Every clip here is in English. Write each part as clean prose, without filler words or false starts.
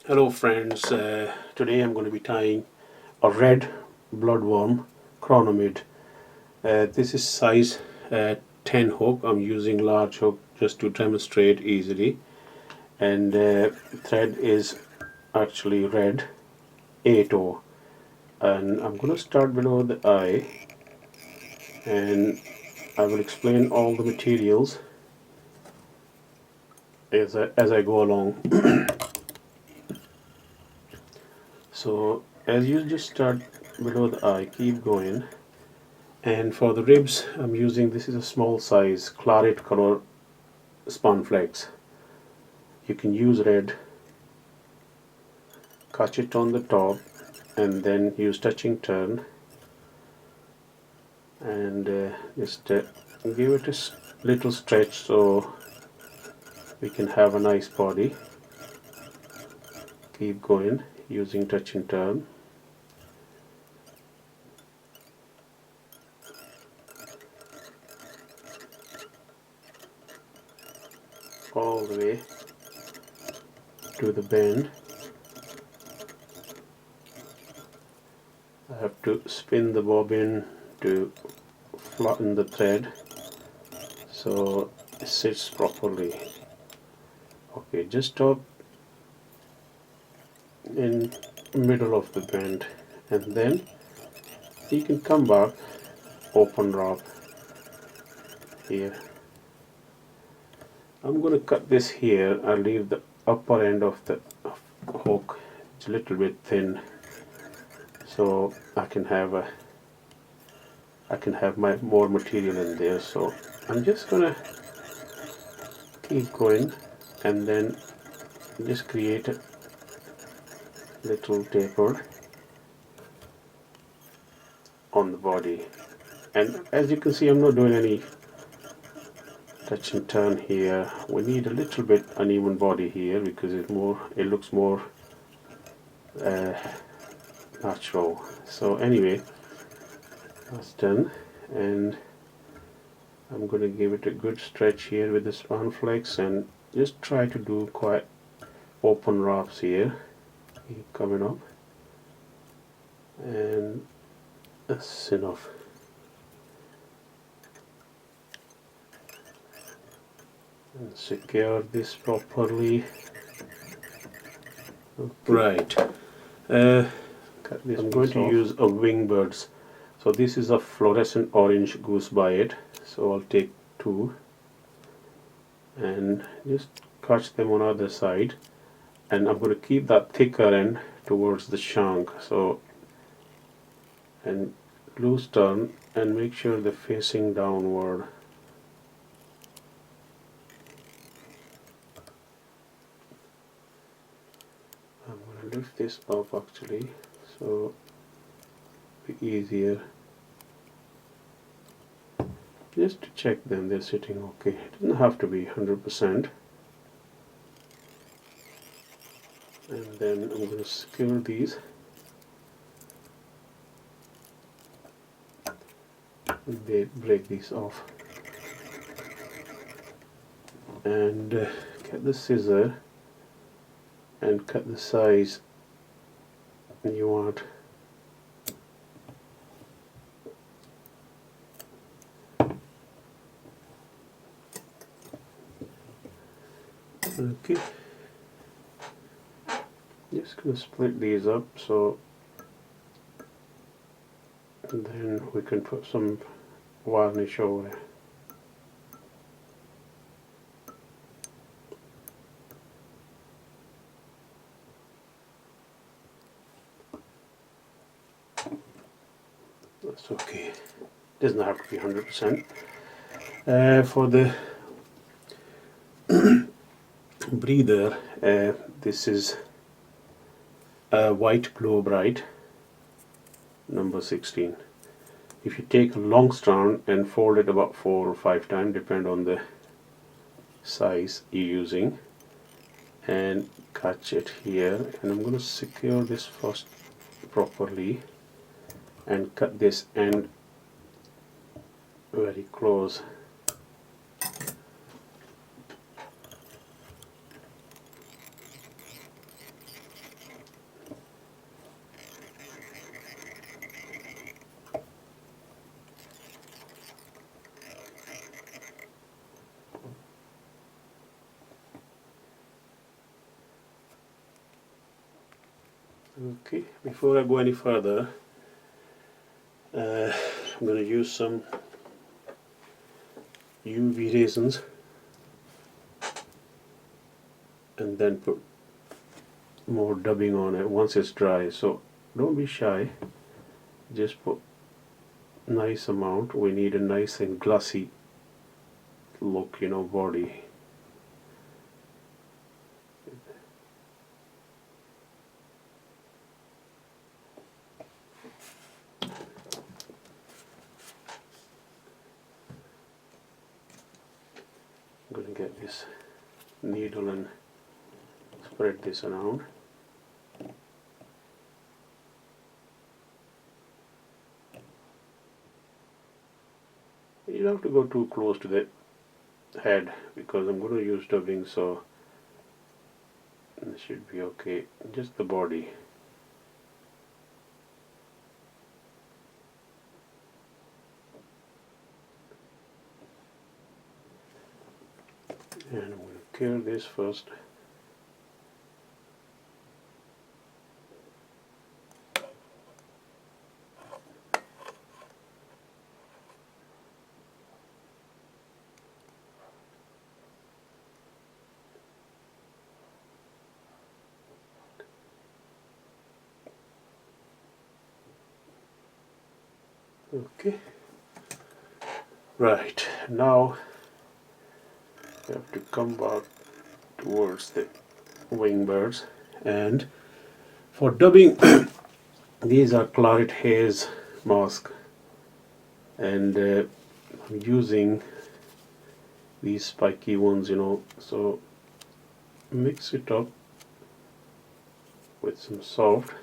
Hello friends, today I'm going to be tying a red bloodworm chironomid. This is size 10 hook. I'm using large hook just to demonstrate easily, and thread is actually red 8O, and I'm going to start below the eye, and I will explain all the materials as I go along. So as you just start below the eye, keep going. And for the ribs, I'm using, this is a small size claret color spun flex. You can use red, catch it on the top, and then use touching turn, and just give it a little stretch so we can have a nice body. Keep going using touching turn. All the way to the bend. I have to spin the bobbin to flatten the thread so it sits properly. Okay, just stop in middle of the bend, and then you can come back, open wrap here. I'm going to cut this here. I'll leave the upper end of the hook, it's a little bit thin, so I can have my more material in there. So I'm just going to keep going, and then just create a little taper on the body. And as you can see, I'm not doing any touch and turn here. We need a little bit uneven body here because it looks more uh, natural. So anyway, that's done, and I'm going to give it a good stretch here with the span flex, and just try to do quite open wraps here. Keep coming up, and that's enough. And secure this properly. Okay. Right. I'm going to use a wingbirds. So this is a fluorescent orange goose bite. So I'll take two and just catch them on other side. And I'm going to keep that thicker end towards the shank. So, and loose turn and make sure they're facing downward. I'm going to lift this up actually, so it'll be easier. Just to check them, they're sitting okay. It doesn't have to be 100%. And then I'm going to secure these. And break these off. And get the scissor and cut the size you want. Okay, just going to split these up so then we can put some varnish over it. That's okay, doesn't have to be 100%. For the breather, this is a white glow bright number 16. If you take a long strand and fold it about 4 or 5 times, depend on the size you're using, and catch it here, and I'm going to secure this first properly and cut this end very close. Okay, before I go any further, I'm going to use some UV resins and then put more dubbing on it once it's dry. So don't be shy, just put nice amount. We need a nice and glossy look, you know, body. I'm going to get this needle and spread this around. You don't have to go too close to the head because I'm going to use dubbing, so it should be okay. Just the body. And I'm going to cure this first. Okay. Right, now we have to come back towards the wing birds, and for dubbing these are claret haze mask, and I'm using these spiky ones, you know, so mix it up with some soft.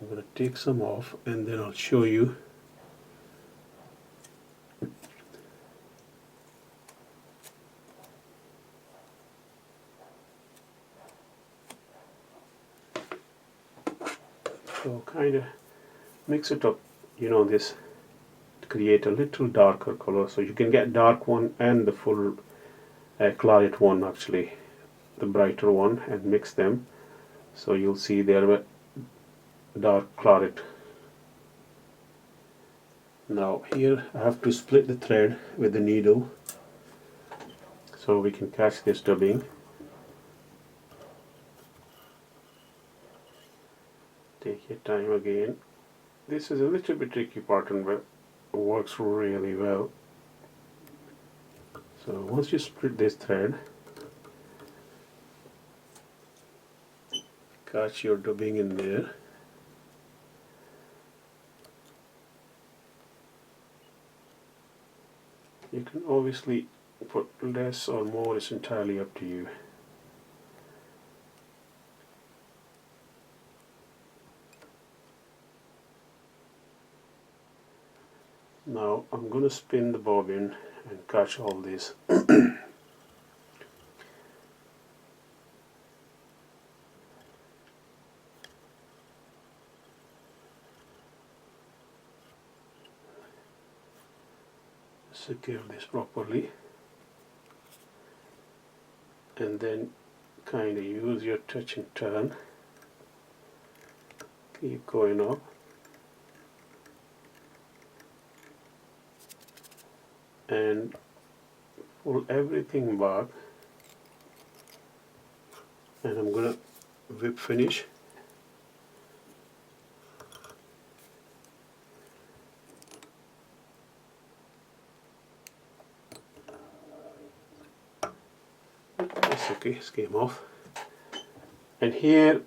I'm going to take some off and then I'll show you. So kind of mix it up, you know, this to create a little darker color, so you can get dark one and the full claret one, actually the brighter one, and mix them, so you'll see there a dark claret. Now here I have to split the thread with the needle so we can catch this dubbing. Take your time again. This is a little bit tricky pattern, but it works really well. So once you split this thread, catch your dubbing in there. You can obviously put less or more, it's entirely up to you. Now I'm going to spin the bobbin and catch all this. Secure this properly, and then kind of use your touch and turn. Keep going up. And pull everything back, and I'm gonna whip finish. That's okay, it came off. And here,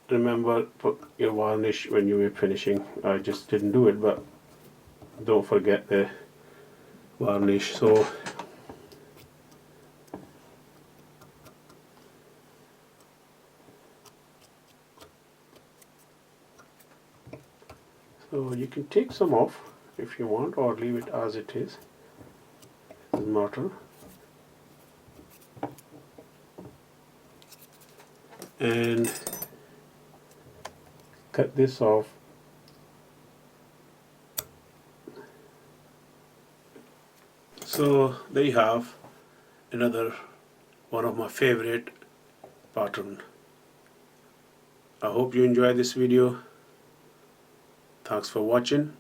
remember, put your varnish when you whip finishing. I just didn't do it, but don't forget the varnish. So you can take some off if you want, or leave it as it is. Doesn't matter. And cut this off. So there you have another one of my favorite pattern. I hope you enjoy this video. Thanks for watching.